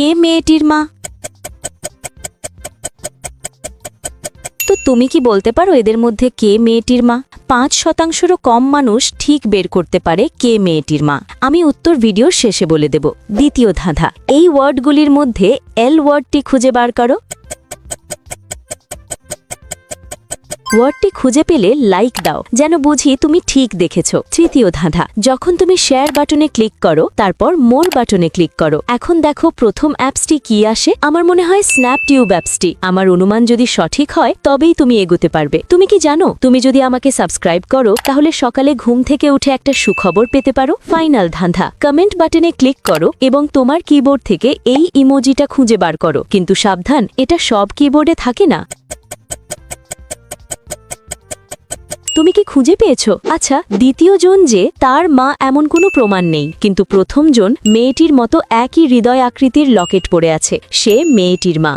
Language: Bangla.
কে মেয়েটির মা? তো তুমি কি বলতে পারো এদের মধ্যে কে মেয়েটির মা? ৫%ও কম মানুষ ঠিক বের করতে পারে কে মেয়েটির মা। আমি উত্তর ভিডিওর শেষে বলে দেব। দ্বিতীয় ধাঁধা, এই ওয়ার্ডগুলির মধ্যে এল ওয়ার্ডটি খুঁজে বার করো। ওয়ার্ডটি খুঁজে পেলে লাইক দাও, যেন বুঝি তুমি ঠিক দেখেছ। তৃতীয় ধাঁধা, যখন তুমি শেয়ার বাটনে ক্লিক করো তারপর মোর বাটনে ক্লিক করো। এখন দেখো প্রথম অ্যাপসটি কি আসে। আমার মনে হয় স্ন্যাপটিউব অ্যাপসটি। আমার অনুমান যদি সঠিক হয় তবেই তুমি এগোতে পারবে। তুমি কি জানো, তুমি যদি আমাকে সাবস্ক্রাইব করো তাহলে সকালে ঘুম থেকে উঠে একটা সুখবর পেতে পারো। ফাইনাল ধাঁধা, কমেন্ট বাটনে ক্লিক করো এবং তোমার কিবোর্ড থেকে এই ইমোজিটা খুঁজে বার করো। কিন্তু সাবধান, এটা সব কিবোর্ডে থাকে না। তুমি কি খুঁজে পেয়েছো? আচ্ছা, দ্বিতীয় জন যে তার মা এমন কোনো প্রমাণ নেই, কিন্তু প্রথম জন মেয়েটির মতো একই হৃদয় আকৃতির লকেট পরে আছে, সে মেয়েটির মা।